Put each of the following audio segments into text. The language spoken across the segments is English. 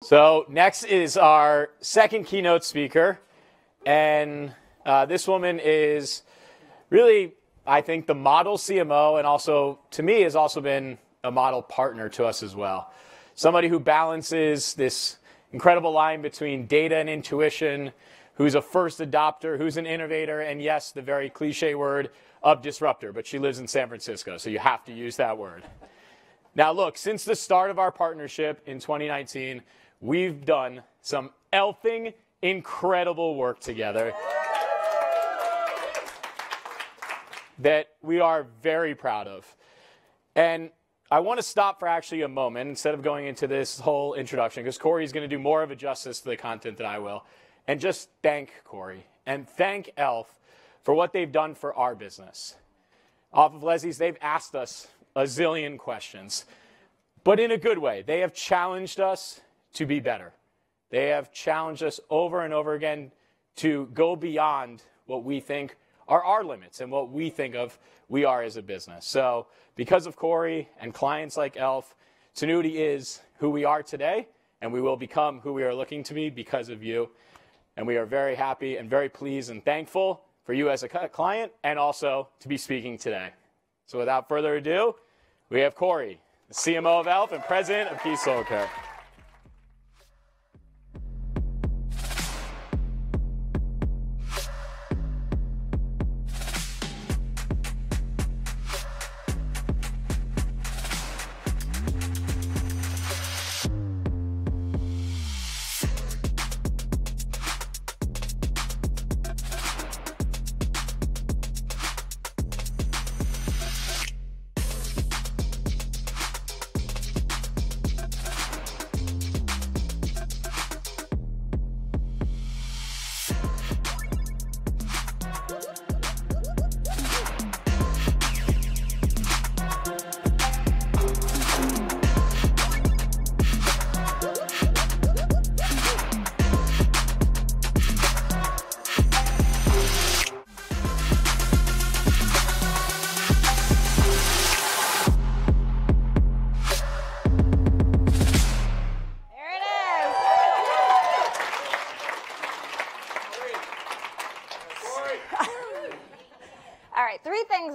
So next is our second keynote speaker, and this woman is really, I think, the model CMO, and also, to me, has also been a model partner to us as well. Somebody who balances this incredible line between data and intuition, who's a first adopter, who's an innovator, and yes, the very cliche word of disruptor, but she lives in San Francisco, so you have to use that word. Now look, since the start of our partnership in 2019, we've done some e.l.f.ing incredible work together that we are very proud of. And I want to stop for actually a moment instead of going into this whole introduction, because Kory's going to do more of a justice to the content than I will, and just thank Kory and thank e.l.f. for what they've done for our business. Off of Leslie's, they've asked us a zillion questions, but in a good way. They have challenged us to be better. They have challenged us over and over again to go beyond what we think are our limits and what we think of we are as a business. So because of Kory and clients like e.l.f., Tenuity is who we are today, and we will become who we are looking to be because of you. And we are very happy and very pleased and thankful for you as a client and also to be speaking today. So without further ado, we have Kory, the CMO of e.l.f. and president of Soulcare.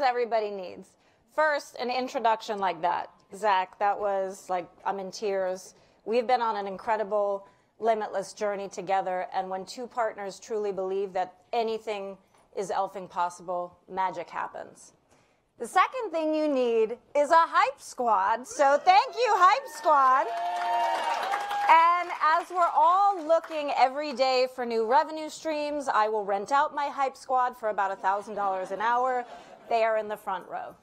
Everybody needs. First, an introduction like that. Zach, that was like, I'm in tears. We've been on an incredible, limitless journey together, and when two partners truly believe that anything is e.l.f.ing possible, magic happens. The second thing you need is a hype squad, so thank you, Hype Squad. And as we're all looking every day for new revenue streams, I will rent out my Hype Squad for about $1,000 an hour. They are in the front row.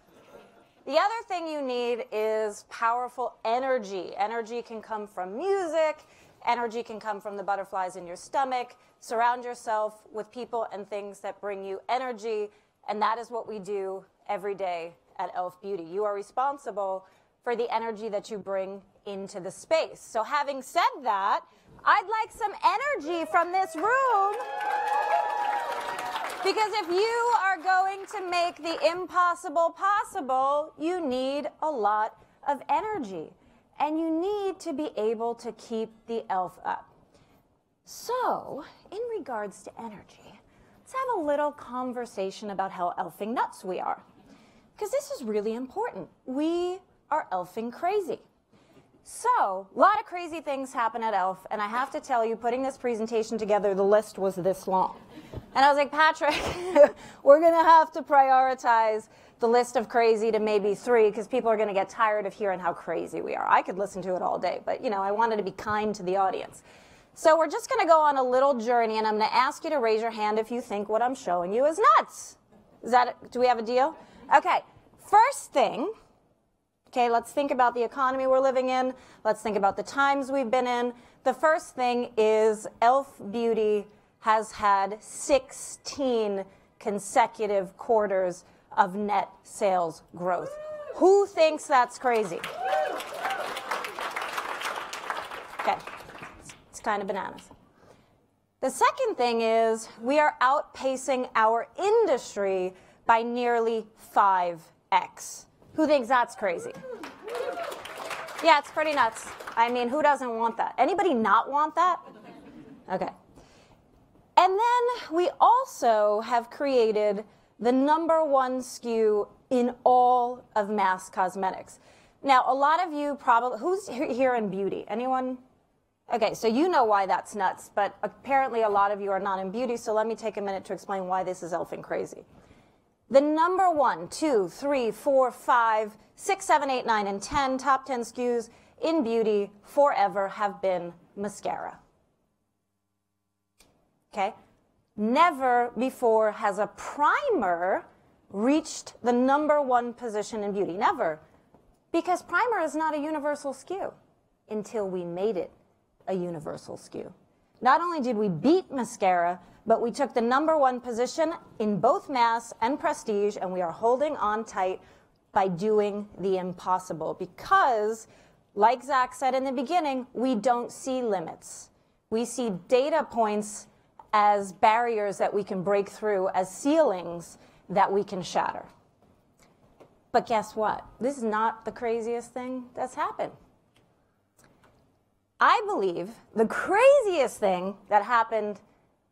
The other thing you need is powerful energy. Energy can come from music. Energy can come from the butterflies in your stomach. Surround yourself with people and things that bring you energy, and that is what we do every day at e.l.f. Beauty. You are responsible for the energy that you bring into the space. So having said that, I'd like some energy from this room. Because if you are going to make the impossible possible, you need a lot of energy. And you need to be able to keep the e.l.f. up. So, in regards to energy, let's have a little conversation about how e.l.f.ing nuts we are. Because this is really important. We are e.l.f.ing crazy. So, a lot of crazy things happen at e.l.f., and I have to tell you, putting this presentation together, the list was this long. And I was like, Patrick, we're going to have to prioritize the list of crazy to maybe 3, because people are going to get tired of hearing how crazy we are. I could listen to it all day, but you know, I wanted to be kind to the audience. So we're just going to go on a little journey, and I'm going to ask you to raise your hand if you think what I'm showing you is nuts. Is that, do we have a deal? Okay, first thing. Okay, let's think about the economy we're living in. Let's think about the times we've been in. The first thing is e.l.f. Beauty has had 16 consecutive quarters of net sales growth. Who thinks that's crazy? Okay, it's kind of bananas. The second thing is we are outpacing our industry by nearly 5x. Who thinks that's crazy? Yeah, it's pretty nuts. I mean, who doesn't want that? Anybody not want that? Okay. And then we also have created the #1 SKU in all of mass cosmetics. Now, a lot of you probably, who's here in beauty? Anyone? Okay, so you know why that's nuts, but apparently a lot of you are not in beauty, so let me take a minute to explain why this is elfing crazy. The #1, 2, 3, 4, 5, 6, 7, 8, 9, and 10 top 10 SKUs in beauty forever have been mascara. Okay? Never before has a primer reached the #1 position in beauty. Never. Because primer is not a universal SKU until we made it a universal SKU. Not only did we beat mascara, but we took the #1 position in both mass and prestige, and we are holding on tight by doing the impossible. Because, like Zach said in the beginning, we don't see limits. We see data points as barriers that we can break through, as ceilings that we can shatter. But guess what? This is not the craziest thing that's happened. I believe the craziest thing that happened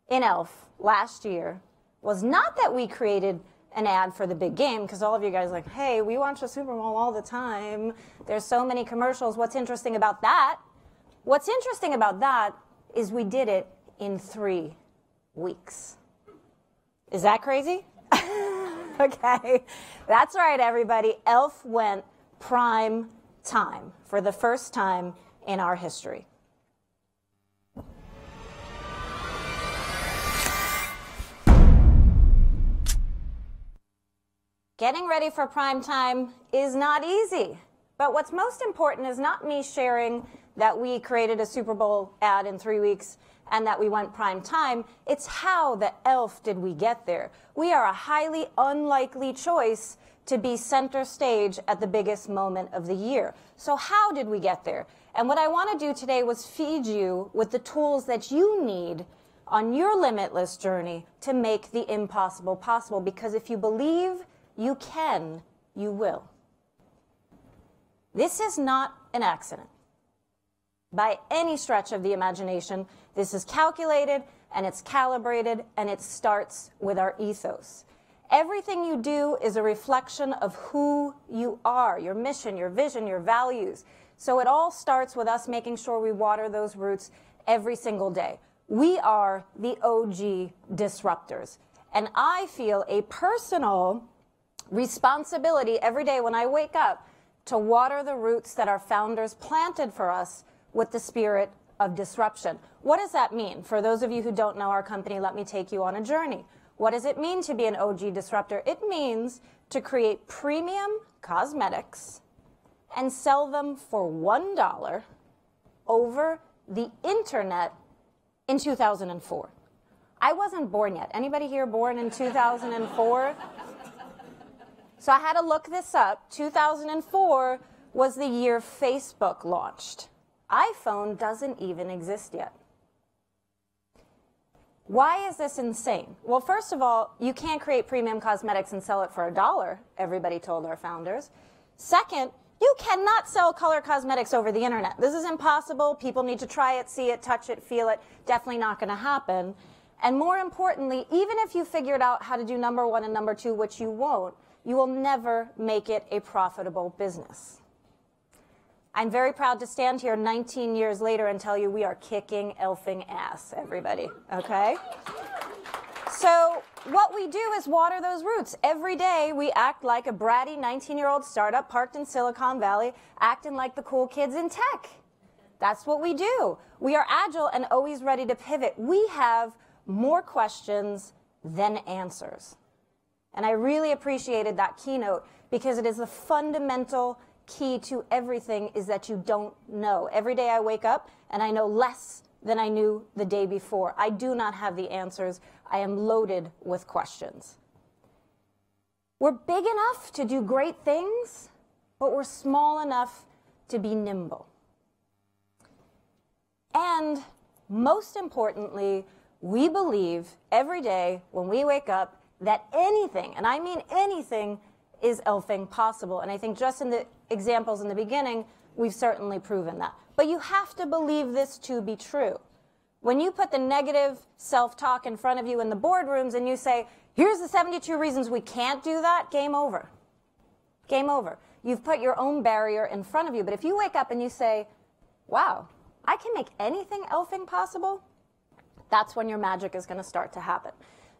in e.l.f. last year was not that we created an ad for the big game, because all of you guys are like, hey, we watch the Super Bowl all the time. There's so many commercials. What's interesting about that? What's interesting about that is we did it in 3 weeks. Is that crazy? Okay. That's right, everybody. e.l.f. went prime time for the first time in our history. Getting ready for prime time is not easy. But what's most important is not me sharing that we created a Super Bowl ad in 3 weeks and that we went prime time. It's how the e.l.f. did we get there. We are a highly unlikely choice to be center stage at the biggest moment of the year. So how did we get there? And what I want to do today was feed you with the tools that you need on your limitless journey to make the impossible possible. Because if you believe you can, you will. This is not an accident. By any stretch of the imagination, this is calculated and it's calibrated, and it starts with our ethos. Everything you do is a reflection of who you are, your mission, your vision, your values. So it all starts with us making sure we water those roots every single day. We are the OG disruptors. And I feel a personal responsibility every day when I wake up to water the roots that our founders planted for us with the spirit of disruption. What does that mean? For those of you who don't know our company, let me take you on a journey. What does it mean to be an OG disruptor? It means to create premium cosmetics and sell them for $1 over the internet in 2004. I wasn't born yet. Anybody here born in 2004? So I had to look this up. 2004 was the year Facebook launched. iPhone doesn't even exist yet. Why is this insane? Well, first of all, you can't create premium cosmetics and sell it for $1, everybody told our founders. Second, you cannot sell color cosmetics over the internet. This is impossible. People need to try it, see it, touch it, feel it. Definitely not going to happen. And more importantly, even if you figured out how to do #1 and #2, which you won't, you will never make it a profitable business. I'm very proud to stand here 19 years later and tell you we are kicking e.l.f.ing ass, everybody, okay? So what we do is water those roots. Every day we act like a bratty 19-year-old startup parked in Silicon Valley, acting like the cool kids in tech. That's what we do. We are agile and always ready to pivot. We have more questions than answers. And I really appreciated that keynote because it is the fundamental key to everything is that you don't know. Every day I wake up and I know less than I knew the day before. I do not have the answers. I am loaded with questions. We're big enough to do great things, but we're small enough to be nimble. And most importantly, we believe every day when we wake up that anything, and I mean anything, is e.l.f.ing possible. And I think just in the examples in the beginning, We've certainly proven that. But you have to believe this to be true. When you put the negative self-talk in front of you in the boardrooms and you say, here's the 72 reasons we can't do that, game over. Game over. You've put your own barrier in front of you. But if you wake up and you say, wow, I can make anything elfing possible, that's when your magic is going to start to happen.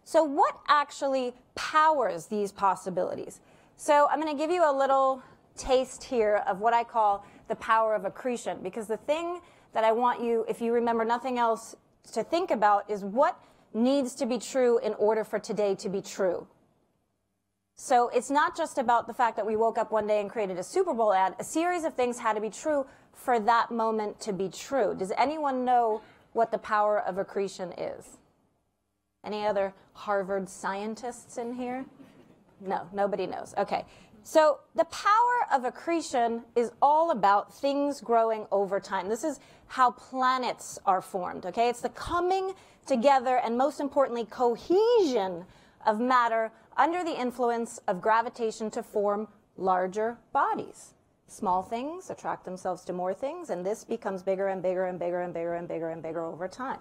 So what actually powers these possibilities? So I'm going to give you a little taste here of what I call the power of accretion, because the thing that I want you, if you remember nothing else, to think about is what needs to be true in order for today to be true. So it's not just about the fact that we woke up one day and created a Super Bowl ad. A series of things had to be true for that moment to be true. Does anyone know what the power of accretion is? Any other Harvard scientists in here? No, nobody knows. Okay. So the power of accretion is all about things growing over time. This is how planets are formed, okay? It's the coming together and, most importantly, cohesion of matter under the influence of gravitation to form larger bodies. Small things attract themselves to more things, and this becomes bigger and bigger and bigger and bigger and bigger and bigger over time.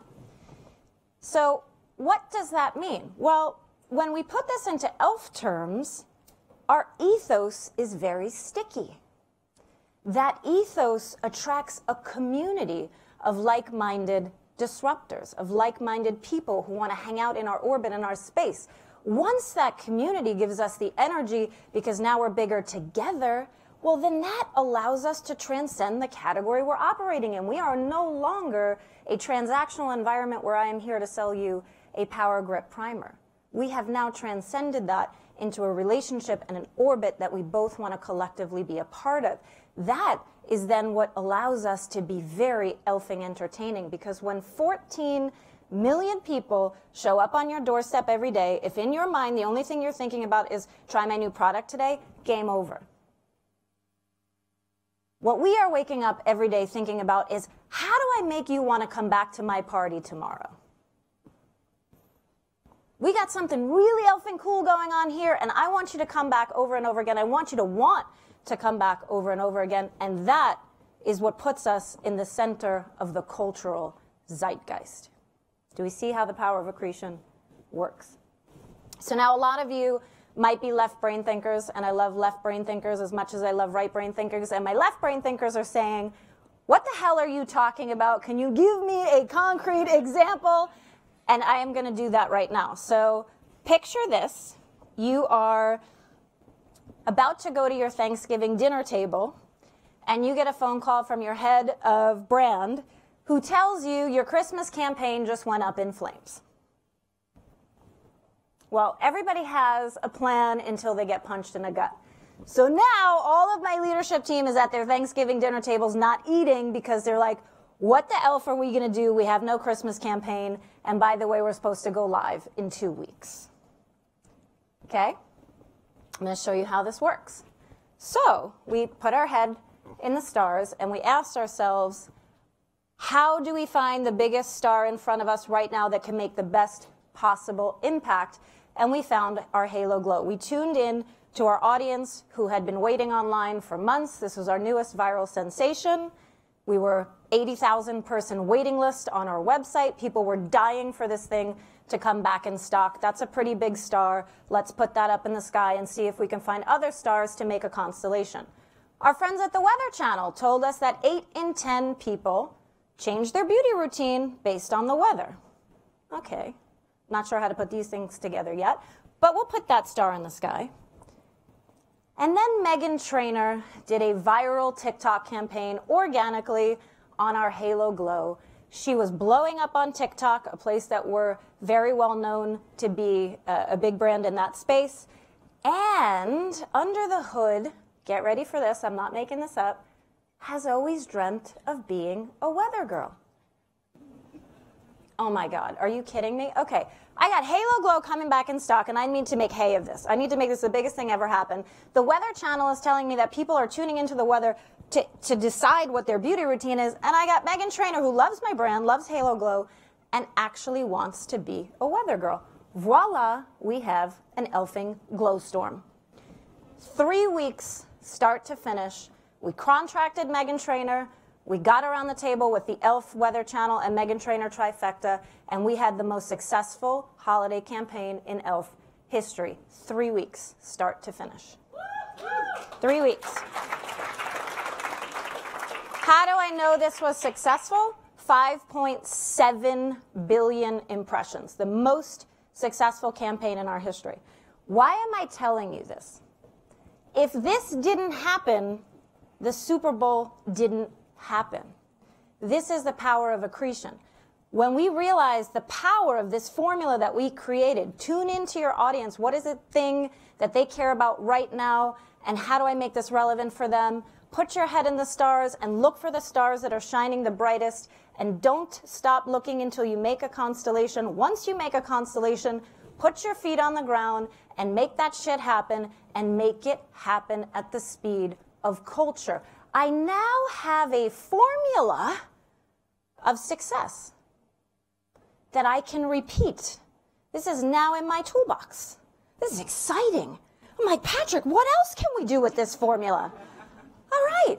So what does that mean? Well, when we put this into e.l.f. terms, our ethos is very sticky. That ethos attracts a community of like-minded disruptors, of like-minded people who want to hang out in our orbit, in our space. Once that community gives us the energy, because now we're bigger together, well, then that allows us to transcend the category we're operating in. We are no longer a transactional environment where I am here to sell you a Power Grip primer. We have now transcended that into a relationship and an orbit that we both want to collectively be a part of. That is then what allows us to be very elfing entertaining, because when 14 million people show up on your doorstep every day, if in your mind the only thing you're thinking about is try my new product today, game over. What we are waking up every day thinking about is, how do I make you want to come back to my party tomorrow? We got something really elfing cool going on here, and I want you to come back over and over again. I want you to want to come back over and over again, and that is what puts us in the center of the cultural zeitgeist. Do we see how the power of accretion works? So now a lot of you might be left brain thinkers, and I love left brain thinkers as much as I love right brain thinkers, and my left brain thinkers are saying, what the hell are you talking about? Can you give me a concrete example? And I am going to do that right now. So picture this. You are about to go to your Thanksgiving dinner table, and you get a phone call from your head of brand who tells you your Christmas campaign just went up in flames. Well, everybody has a plan until they get punched in the gut. So now all of my leadership team is at their Thanksgiving dinner tables not eating, because they're like, what the e.l.f. are we going to do? We have no Christmas campaign. And by the way, we're supposed to go live in 2 weeks. Okay? I'm going to show you how this works. So we put our head in the stars and we asked ourselves, how do we find the biggest star in front of us right now that can make the best possible impact? And we found our halo glow. We tuned in to our audience who had been waiting online for months. This was our newest viral sensation. We were 80,000 person waiting list on our website. People were dying for this thing to come back in stock. That's a pretty big star. Let's put that up in the sky and see if we can find other stars to make a constellation. Our friends at the Weather Channel told us that 8 in 10 people change their beauty routine based on the weather. Okay, not sure how to put these things together yet, but we'll put that star in the sky. And then Meghan Trainor did a viral TikTok campaign organically on our halo glow. She was blowing up on TikTok, a place that we're very well known to be a big brand in that space. And under the hood, get ready for this, I'm not making this up, has always dreamt of being a weather girl. Oh my God, are you kidding me? Okay, I got Halo Glow coming back in stock, and I need to make hay of this. I need to make this the biggest thing ever happen. The Weather Channel is telling me that people are tuning into the weather to decide what their beauty routine is, and I got Meghan Trainor, who loves my brand, loves Halo Glow, and actually wants to be a weather girl. Voila, we have an elfing glow storm. 3 weeks, start to finish, We contracted Meghan Trainor. We got around the table with the e.l.f. Weather Channel and Meghan Trainor trifecta, and we had the most successful holiday campaign in e.l.f. history. 3 weeks, start to finish. 3 weeks. How do I know this was successful? 5.7 billion impressions, the most successful campaign in our history. Why am I telling you this? If this didn't happen, the Super Bowl didn't happen. This is the power of accretion. When we realize the power of this formula that we created, tune into your audience. What is the thing that they care about right now, and how do I make this relevant for them? Put your head in the stars and look for the stars that are shining the brightest, and don't stop looking until you make a constellation. Once you make a constellation, put your feet on the ground and make that shit happen, and make it happen at the speed of culture. I now have a formula of success that I can repeat. This is now in my toolbox. This is exciting. I'm like, Patrick, what else can we do with this formula? All right.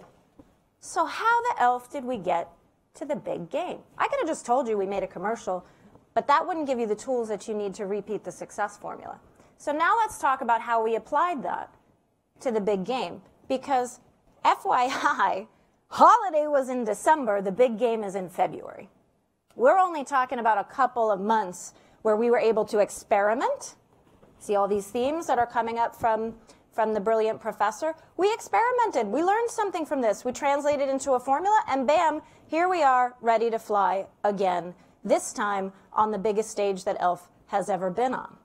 So how the e.l.f. did we get to the big game? I could have just told you we made a commercial, but that wouldn't give you the tools that you need to repeat the success formula. So now let's talk about how we applied that to the big game. Because FYI, holiday was in December, the big game is in February. We're only talking about a couple of months where we were able to experiment. See all these themes that are coming up from the brilliant professor? We experimented. We learned something from this. We translated into a formula, and bam, here we are, ready to fly again, this time on the biggest stage that e.l.f. has ever been on.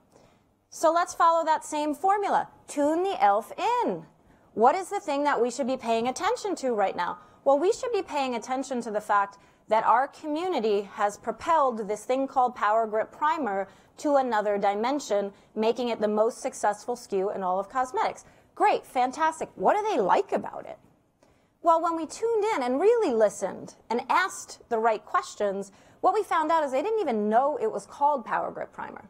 So let's follow that same formula. Tune the e.l.f. in. What is the thing that we should be paying attention to right now? Well, we should be paying attention to the fact that our community has propelled this thing called Power Grip Primer to another dimension, making it the most successful SKU in all of cosmetics. Great, fantastic. What do they like about it? Well, when we tuned in and really listened and asked the right questions, what we found out is they didn't even know it was called Power Grip Primer.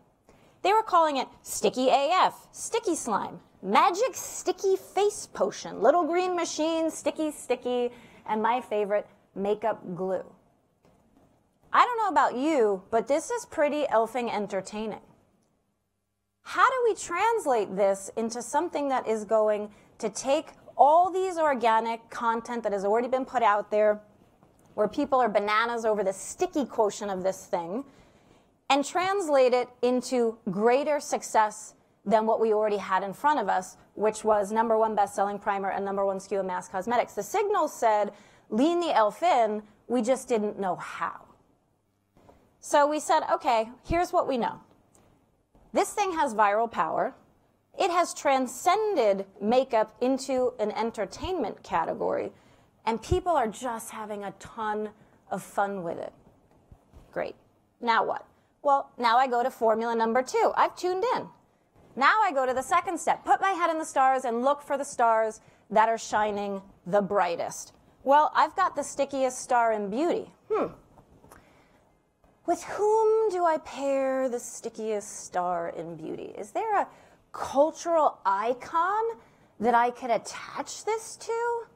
They were calling it Sticky AF, Sticky Slime, Magic Sticky Face Potion, Little Green Machine, Sticky, and my favorite, Makeup Glue. I don't know about you, but this is pretty elfing entertaining. How do we translate this into something that is going to take all these organic content that has already been put out there, where people are bananas over the sticky quotient of this thing, and translate it into greater success than what we already had in front of us, which was #1 best-selling primer and #1 SKU of mass cosmetics? The signal said, lean the e.l.f. in, we just didn't know how. So we said, okay, here's what we know. This thing has viral power. It has transcended makeup into an entertainment category, and people are just having a ton of fun with it. Great. Now what? Well, now I go to formula #2. I've tuned in. Now I go to the second step. Put my head in the stars and look for the stars that are shining the brightest. Well, I've got the stickiest star in beauty. With whom do I pair the stickiest star in beauty? Is there a cultural icon that I could attach this to?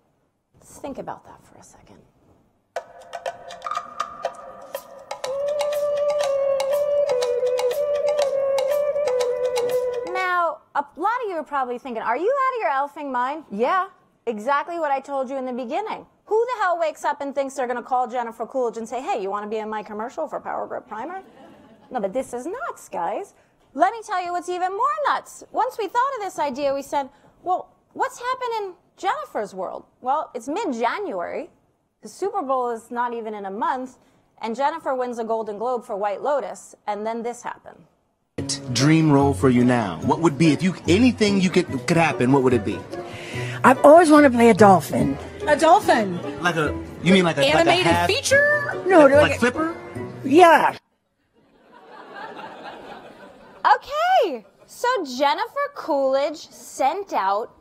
Let's think about that for a second. Now, a lot of you are probably thinking, are you out of your elfing mind? Yeah, exactly what I told you in the beginning. Who the hell wakes up and thinks they're going to call Jennifer Coolidge and say, hey, you want to be in my commercial for Power Grip Primer? No, but this is nuts, guys. Let me tell you what's even more nuts. Once we thought of this idea, we said, well, what's happened in Jennifer's world? Well, it's mid-January. The Super Bowl is not even in a month, and Jennifer wins a Golden Globe for White Lotus, and then this happened. Dream role for you now. What would be, if you, anything you could happen, what would it be? I've always wanted to play a dolphin. A dolphin? Like a, you mean like a animated like a half, feature? No, like Flipper? Yeah. Okay, so Jennifer Coolidge sent out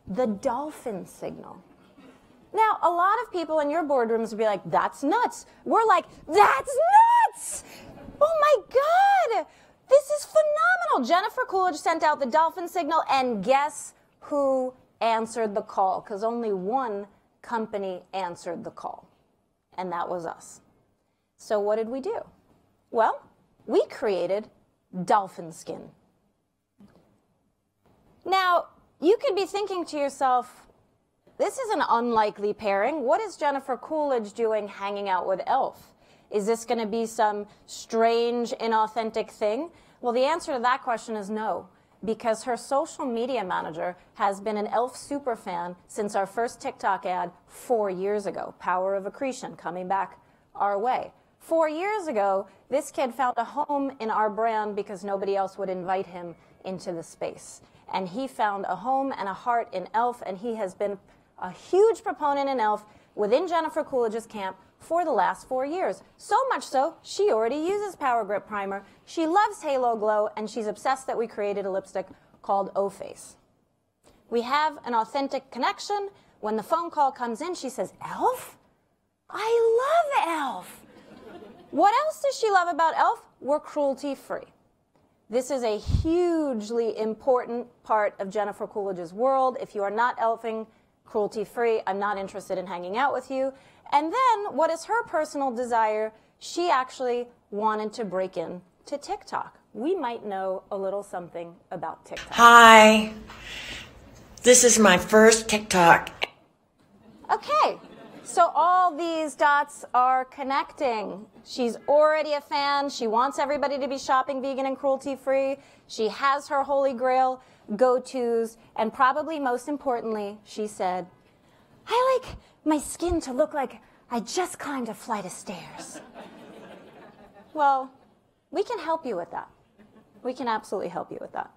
the dolphin signal. Now, a lot of people in your boardrooms would be like, that's nuts. We're like, that's nuts! Oh my God! This is phenomenal. Jennifer Coolidge sent out the dolphin signal, and guess who answered the call? Because only one company answered the call, and that was us. So what did we do? Well, we created dolphin skin. Now, you could be thinking to yourself, this is an unlikely pairing. What is Jennifer Coolidge doing hanging out with e.l.f.? Is this going to be some strange, inauthentic thing? Well, the answer to that question is no, because her social media manager has been an e.l.f. superfan since our first TikTok ad 4 years ago. Power of accretion coming back our way. 4 years ago, this kid found a home in our brand because nobody else would invite him into the space. And he found a home and a heart in e.l.f., and he has been a huge proponent in e.l.f. within Jennifer Coolidge's camp for the last 4 years. So much so, she already uses Power Grip Primer. She loves Halo Glow, and she's obsessed that we created a lipstick called O-Face. We have an authentic connection. When the phone call comes in, she says, e.l.f.? I love e.l.f. What else does she love about e.l.f.? We're cruelty-free. This is a hugely important part of Jennifer Coolidge's world. If you are not e.l.f.ing cruelty-free, I'm not interested in hanging out with you. And then, what is her personal desire? She actually wanted to break in to TikTok. We might know a little something about TikTok. Hi. This is my first TikTok. Okay, so all these dots are connecting. She's already a fan. She wants everybody to be shopping vegan and cruelty-free. She has her holy grail go-tos. And probably most importantly, she said, I like my skin to look like I just climbed a flight of stairs. Well, we can help you with that. We can absolutely help you with that.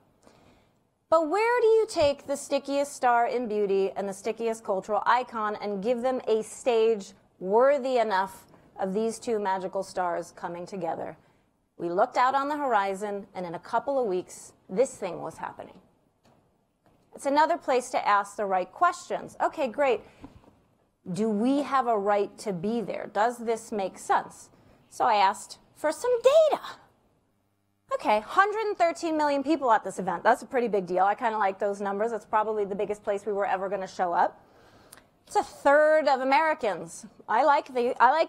But where do you take the stickiest star in beauty and the stickiest cultural icon and give them a stage worthy enough of these two magical stars coming together? We looked out on the horizon, and in a couple of weeks, this thing was happening. It's another place to ask the right questions. Okay, great. Do we have a right to be there? Does this make sense? So I asked for some data. Okay, 113 million people at this event. That's a pretty big deal. I kind of like those numbers. That's probably the biggest place we were ever going to show up. It's a third of Americans. I like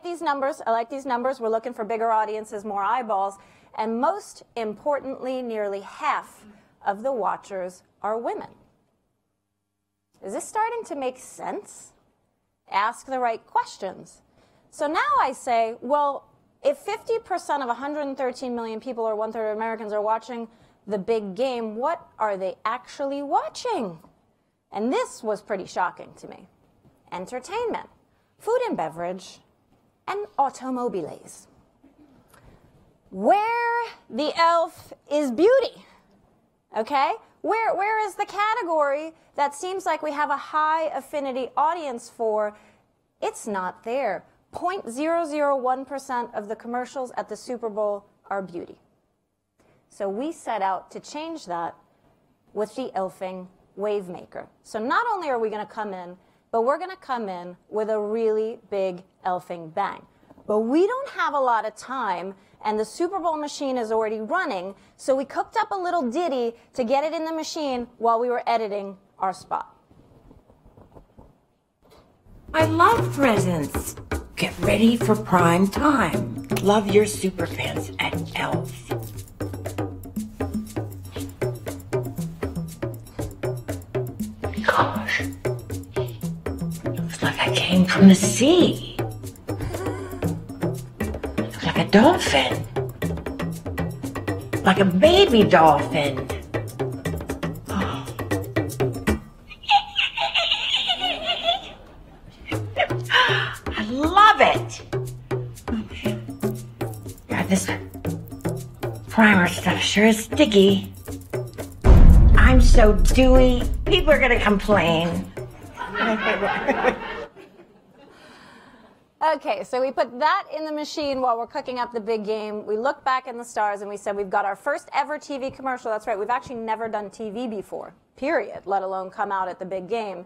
these numbers. I like these numbers. We're looking for bigger audiences, more eyeballs. And most importantly, nearly half of the watchers are women. Is this starting to make sense? Ask the right questions. So now I say, well, if 50% of 113 million people, or 1/3 of Americans, are watching the big game, what are they actually watching? And this was pretty shocking to me. Entertainment, food and beverage, and automobiles. Where the e.l.f. is beauty, okay? Where is the category that seems like we have a high affinity audience for? It's not there. 0.001% of the commercials at the Super Bowl are beauty. So we set out to change that with the e.l.f.ing Wave Maker. So not only are we going to come in, but we're going to come in with a really big e.l.f.ing bang. But we don't have a lot of time, and the Super Bowl machine is already running, so we cooked up a little ditty to get it in the machine while we were editing our spot. I love presents. Get ready for prime time. Love your superfans at e.l.f. Gosh. Looks like I came from the sea. Looks like a dolphin. Like a baby dolphin. Oh. I love it. God, this primer stuff sure is sticky. I'm so dewy. People are gonna complain. Okay, so we put that in the machine while we're cooking up the big game. We looked back in the stars and we said we've got our first ever TV commercial. That's right, we've actually never done TV before, period, let alone come out at the big game.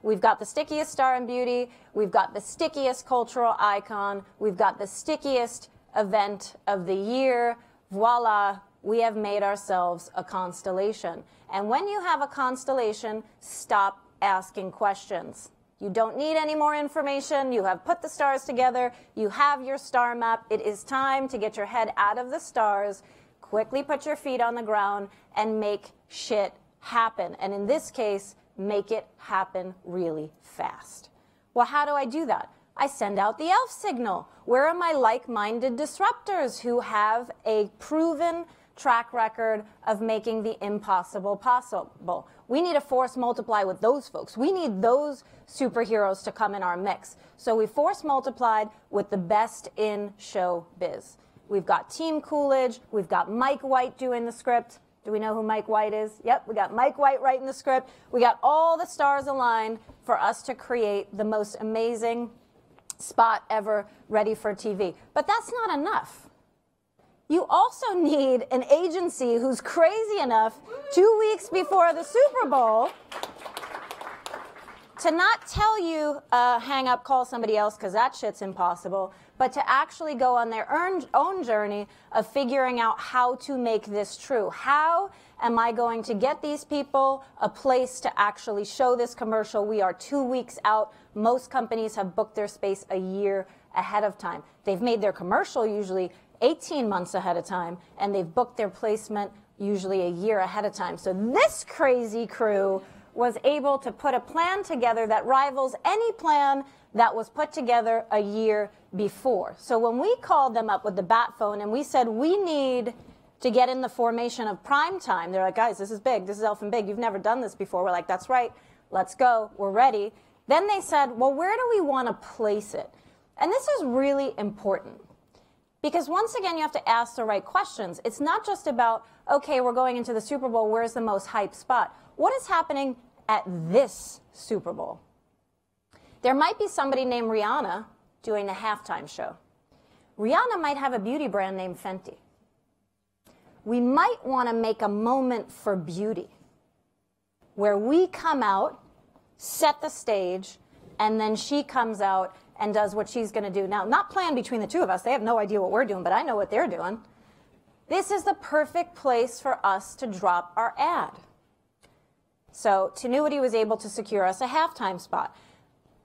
We've got the stickiest star in beauty. We've got the stickiest cultural icon. We've got the stickiest event of the year. Voila, we have made ourselves a constellation. And when you have a constellation, stop asking questions. You don't need any more information. You have put the stars together. You have your star map. It is time to get your head out of the stars, quickly put your feet on the ground, and make shit happen. And in this case, make it happen really fast. Well, how do I do that? I send out the e.l.f. signal. Where are my like-minded disruptors who have a proven track record of making the impossible possible? We need to force multiply with those folks. We need those superheroes to come in our mix. So we force multiplied with the best in showbiz. We've got Team Coolidge. We've got Mike White doing the script. Do we know who Mike White is? Yep, we got Mike White writing the script. We got all the stars aligned for us to create the most amazing spot ever ready for TV. But that's not enough. You also need an agency who's crazy enough 2 weeks before the Super Bowl to not tell you, hang up, call somebody else, because that shit's impossible, but to actually go on their own journey of figuring out how to make this true. How am I going to get these people a place to actually show this commercial? We are 2 weeks out. Most companies have booked their space a year ahead of time. They've made their commercial usually 18 months ahead of time, and they've booked their placement usually a year ahead of time. So this crazy crew was able to put a plan together that rivals any plan that was put together a year before. So when we called them up with the bat phone and we said, we need to get in the formation of prime time, they're like, guys, this is big. This is e.l.f. and big. You've never done this before. We're like, that's right. Let's go. We're ready. Then they said, well, where do we want to place it? And this is really important. Because once again, you have to ask the right questions. It's not just about, okay, we're going into the Super Bowl, where's the most hype spot? What is happening at this Super Bowl? There might be somebody named Rihanna doing a halftime show. Rihanna might have a beauty brand named Fenty. We might want to make a moment for beauty where we come out, set the stage, and then she comes out and does what she's going to do. Now, not planned between the two of us. They have no idea what we're doing, but I know what they're doing. This is the perfect place for us to drop our ad. So Tenuity was able to secure us a halftime spot.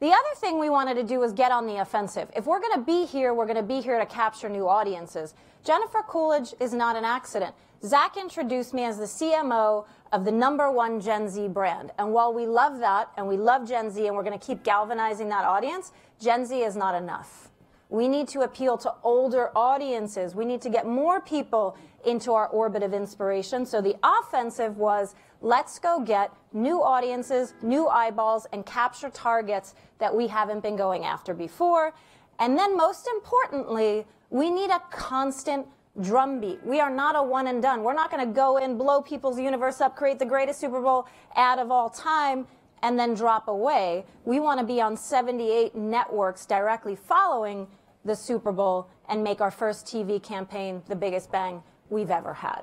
The other thing we wanted to do was get on the offensive. If we're going to be here, we're going to be here to capture new audiences. Jennifer Coolidge is not an accident. Zach introduced me as the CMO of the #1 Gen Z brand. And while we love that, and we love Gen Z, and we're going to keep galvanizing that audience, Gen Z is not enough. We need to appeal to older audiences. We need to get more people into our orbit of inspiration. So the offensive was, let's go get new audiences, new eyeballs, and capture targets that we haven't been going after before. And then most importantly, we need a constant drumbeat. We are not a one and done. We're not going to go in, blow people's universe up, create the greatest Super Bowl ad of all time, and then drop away. We want to be on 78 networks directly following the Super Bowl and make our first TV campaign the biggest bang we've ever had.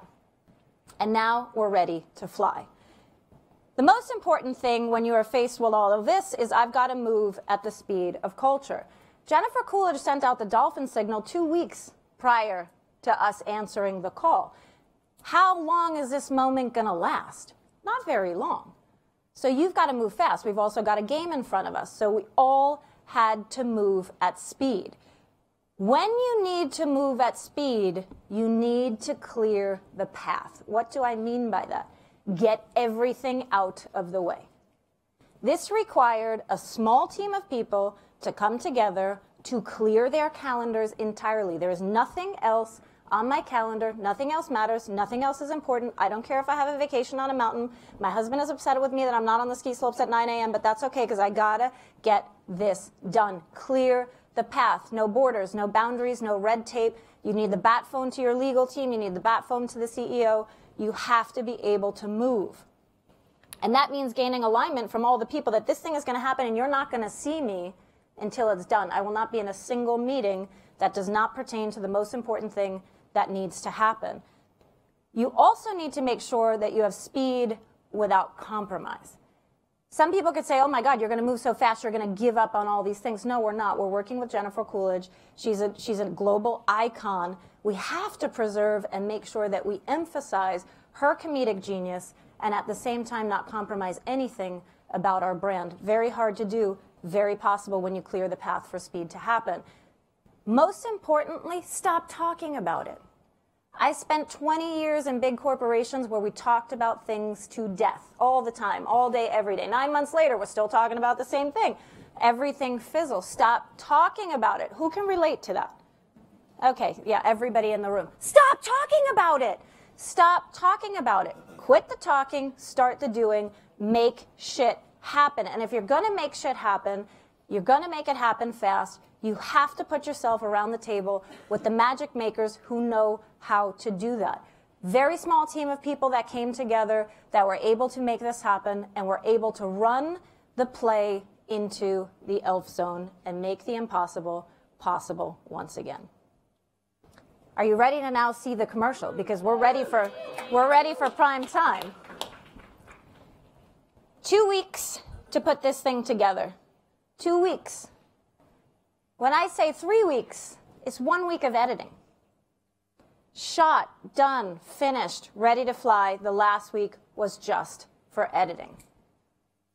And now we're ready to fly. The most important thing when you are faced with all of this is I've got to move at the speed of culture. Jennifer Coolidge sent out the dolphin signal 2 weeks prior to us answering the call. How long is this moment going to last? Not very long. So you've got to move fast. We've also got a game in front of us. So we all had to move at speed. When you need to move at speed, you need to clear the path. What do I mean by that? Get everything out of the way. This required a small team of people to come together to clear their calendars entirely. There is nothing else on my calendar. Nothing else matters. Nothing else is important. I don't care if I have a vacation on a mountain. My husband is upset with me that I'm not on the ski slopes at 9 a.m., but that's okay because I gotta get this done. Clear the path. No borders, no boundaries, no red tape. You need the bat phone to your legal team. You need the bat phone to the CEO. You have to be able to move. And that means gaining alignment from all the people that this thing is going to happen and you're not going to see me until it's done. I will not be in a single meeting that does not pertain to the most important thing that needs to happen. You also need to make sure that you have speed without compromise. Some people could say, oh my God, you're going to move so fast, you're going to give up on all these things. No, we're not. We're working with Jennifer Coolidge. She's a global icon. We have to preserve and make sure that we emphasize her comedic genius and at the same time not compromise anything about our brand. Very hard to do very possible when you clear the path for speed to happen. Most importantly, stop talking about it. I spent 20 years in big corporations where we talked about things to death all the time, all day, every day. 9 months later, we're still talking about the same thing. Everything fizzles. Stop talking about it. Who can relate to that? Okay, yeah, everybody in the room. Stop talking about it. Stop talking about it. Quit the talking, start the doing, make shit happen. And if you're going to make shit happen, you're going to make it happen fast. You have to put yourself around the table with the magic makers who know how to do that. Very small team of people that came together that were able to make this happen and were able to run the play into the e.l.f. zone and make the impossible possible once again. Are you ready to now see the commercial? Because we're ready for prime time. 2 weeks to put this thing together. 2 weeks. When I say 3 weeks, it's 1 week of editing. Shot, done, finished, ready to fly. The last week was just for editing.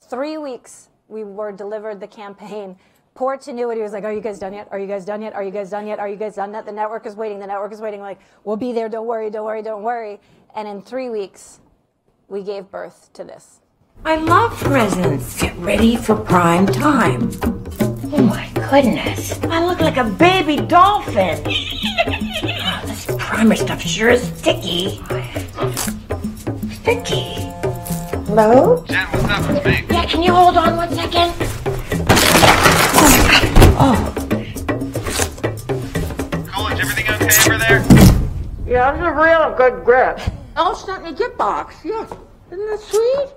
3 weeks, we were delivered the campaign. Poor Tenuity was like, are you guys done yet? Are you guys done yet? Are you guys done yet? Are you guys done yet? The network is waiting. The network is waiting. We're like, we'll be there. Don't worry, don't worry, don't worry. And in 3 weeks, we gave birth to this. I love presents. Get ready for prime time. Oh my goodness. I look like a baby dolphin. Oh, this primer stuff sure is sticky. Sticky. Hello? Jen, what's up? It's me. Yeah, can you hold on 1 second? Oh. Coolidge, everything okay over there? Yeah, it's a real good grip. Oh, it's not in a gift box. Yeah. Isn't that sweet?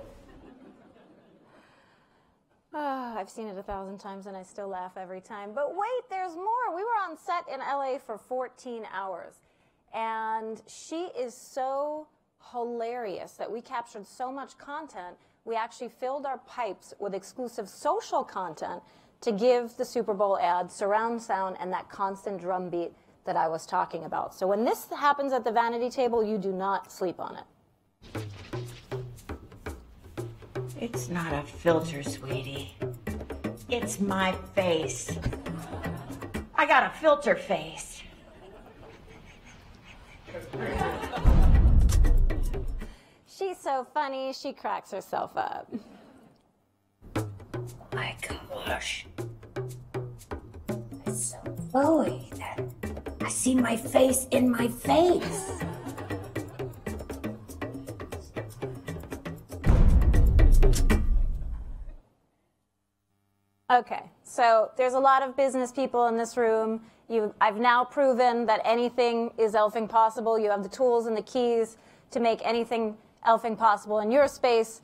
I've seen it 1,000 times and I still laugh every time. But wait, there's more. We were on set in LA for 14 hours. And she is so hilarious that we captured so much content. We actually filled our pipes with exclusive social content to give the Super Bowl ad surround sound and that constant drum beat that I was talking about. So when this happens at the vanity table, you do not sleep on it. It's not a filter, sweetie. It's my face. I got a filter face. She's so funny, she cracks herself up. My gosh. It's so flowy that I see my face in my face. Okay, so there's a lot of business people in this room. I've now proven that anything is e.l.f.ing possible. You have the tools and the keys to make anything e.l.f.ing possible in your space.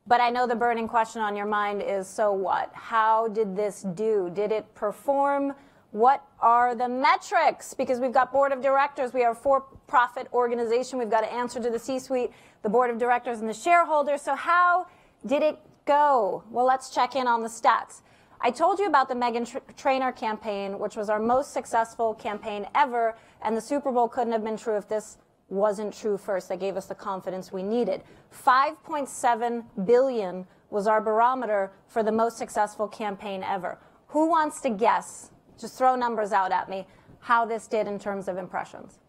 But I know the burning question on your mind is, so what? How did this do? Did it perform? What are the metrics? Because we've got board of directors. We are a for-profit organization. We've got to answer to the C-suite, the board of directors, and the shareholders. So how did it go? Well, let's check in on the stats. I told you about the Meghan Trainor campaign, which was our most successful campaign ever, and the Super Bowl couldn't have been true if this wasn't true first. That gave us the confidence we needed. 5.7 billion was our barometer for the most successful campaign ever. Who wants to guess, just throw numbers out at me, how this did in terms of impressions?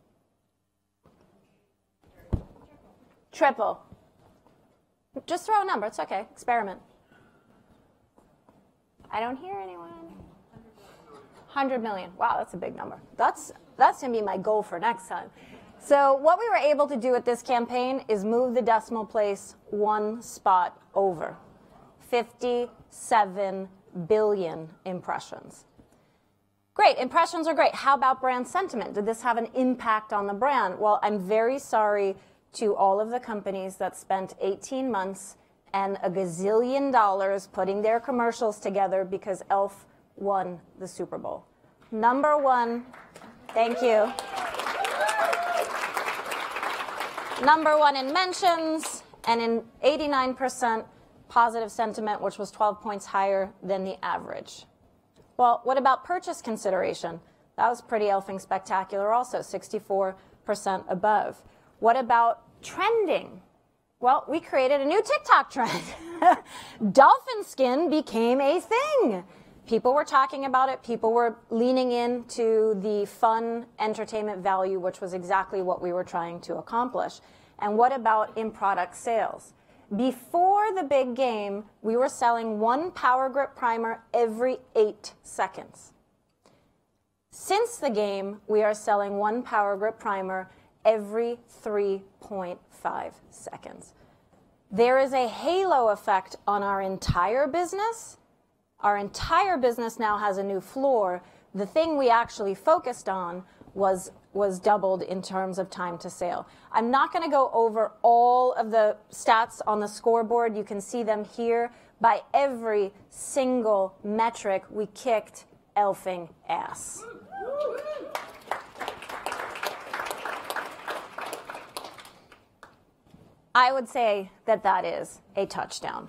Triple. Just throw a number, it's okay, experiment. I don't hear anyone. 100 million. Wow, that's a big number. That's going to be my goal for next time. So what we were able to do at this campaign is move the decimal place 1 spot over. 57 billion impressions. Great, impressions are great. How about brand sentiment? Did this have an impact on the brand? Well, I'm very sorry to all of the companies that spent 18 months and a gazillion dollars putting their commercials together because e.l.f. won the Super Bowl. Number one, thank you. Number one in mentions and in 89% positive sentiment, which was 12 points higher than the average. Well, what about purchase consideration? That was pretty e.l.f.ing spectacular also, 64% above. What about trending? Well, we created a new TikTok trend. Dolphin skin became a thing. People were talking about it. People were leaning into the fun entertainment value, which was exactly what we were trying to accomplish. And what about in-product sales? Before the big game, we were selling 1 Power Grip primer every 8 seconds. Since the game, we are selling 1 Power Grip primer every 3.5 seconds. There is a halo effect on our entire business. Our entire business now has a new floor. The thing we actually focused on was doubled in terms of time to sale. I'm not going to go over all of the stats on the scoreboard. You can see them here. By every single metric, we kicked e.l.f.ing ass. I would say that that is a touchdown.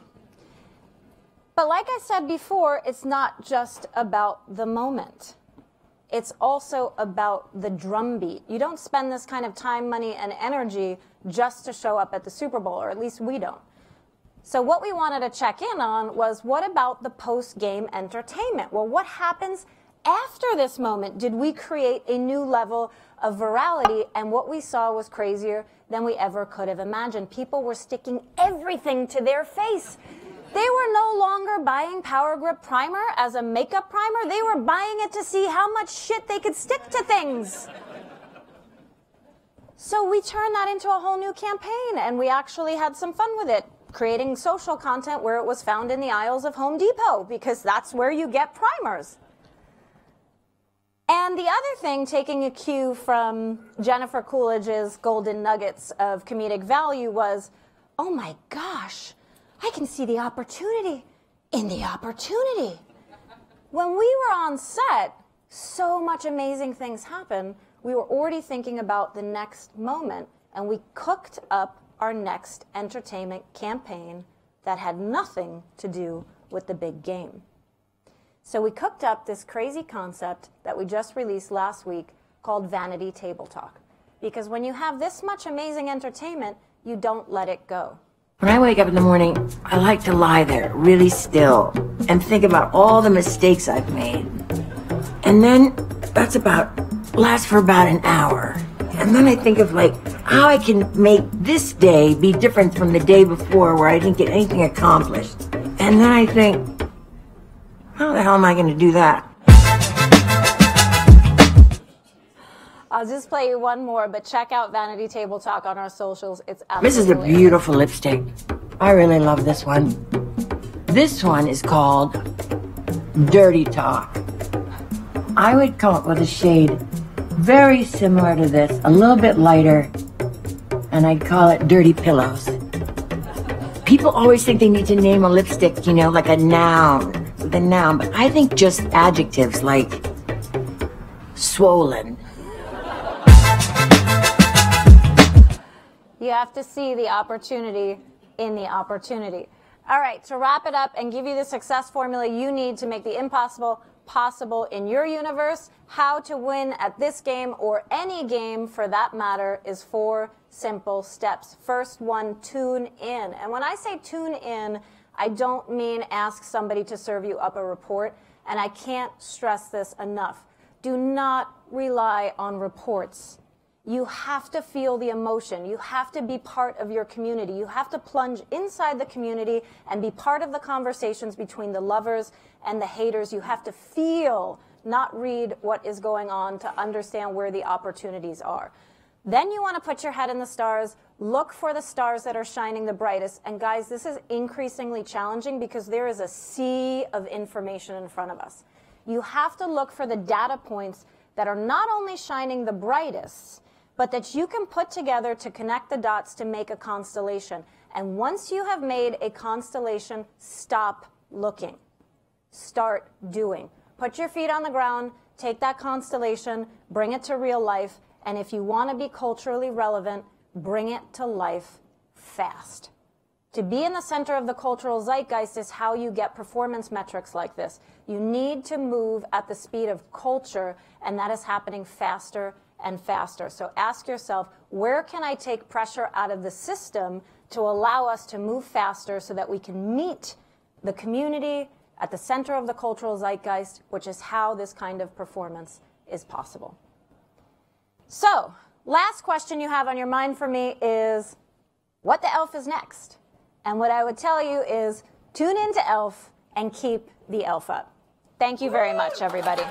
But like I said before, it's not just about the moment. It's also about the drumbeat. You don't spend this kind of time, money, and energy just to show up at the Super Bowl, or at least we don't. So what we wanted to check in on was, what about the post-game entertainment? Well, what happens after this moment? Did we create a new level of virality? And what we saw was crazier than we ever could have imagined. People were sticking everything to their face. They were no longer buying Power Grip primer as a makeup primer. They were buying it to see how much shit they could stick to things. So we turned that into a whole new campaign, and we actually had some fun with it, creating social content where it was found in the aisles of Home Depot, because that's where you get primers. And the other thing, taking a cue from Jennifer Coolidge's golden nuggets of comedic value, was, oh my gosh, I can see the opportunity in the opportunity. When we were on set, so much amazing things happened. We were already thinking about the next moment, and we cooked up our next entertainment campaign that had nothing to do with the big game. So we cooked up this crazy concept that we just released last week called Vanity Table Talk. Because when you have this much amazing entertainment, you don't let it go. When I wake up in the morning, I like to lie there really still and think about all the mistakes I've made. And then lasts for about an hour. And then I think of how I can make this day be different from the day before where I didn't get anything accomplished. And then I think, how the hell am I going to do that? I'll just play you one more, but check out Vanity Table Talk on our socials. It's absolutely This is a beautiful lipstick. I really love this one. This one is called Dirty Talk. I would come up with a shade very similar to this, a little bit lighter, and I'd call it Dirty Pillows. People always think they need to name a lipstick, like a noun, with a noun, but I think just adjectives like swollen. You have to see the opportunity in the opportunity. All right, to wrap it up and give you the success formula you need to make the impossible possible in your universe, how to win at this game or any game for that matter is 4 simple steps. First one, tune in. And when I say tune in, I don't mean ask somebody to serve you up a report, and I can't stress this enough. Do not rely on reports. You have to feel the emotion. You have to be part of your community. You have to plunge inside the community and be part of the conversations between the lovers and the haters. You have to feel, not read what is going on, to understand where the opportunities are. Then you want to put your head in the stars, look for the stars that are shining the brightest. And guys, this is increasingly challenging because there is a sea of information in front of us. You have to look for the data points that are not only shining the brightest, but that you can put together to connect the dots to make a constellation. And once you have made a constellation, stop looking. Start doing. Put your feet on the ground, take that constellation, bring it to real life, and if you want to be culturally relevant, bring it to life fast. To be in the center of the cultural zeitgeist is how you get performance metrics like this. You need to move at the speed of culture, and that is happening faster and faster. So ask yourself, where can I take pressure out of the system to allow us to move faster so that we can meet the community, at the center of the cultural zeitgeist, which is how this kind of performance is possible. So, last question you have on your mind for me is, what the e.l.f. is next? And what I would tell you is, tune into e.l.f. and keep the e.l.f. up. Thank you very much, everybody.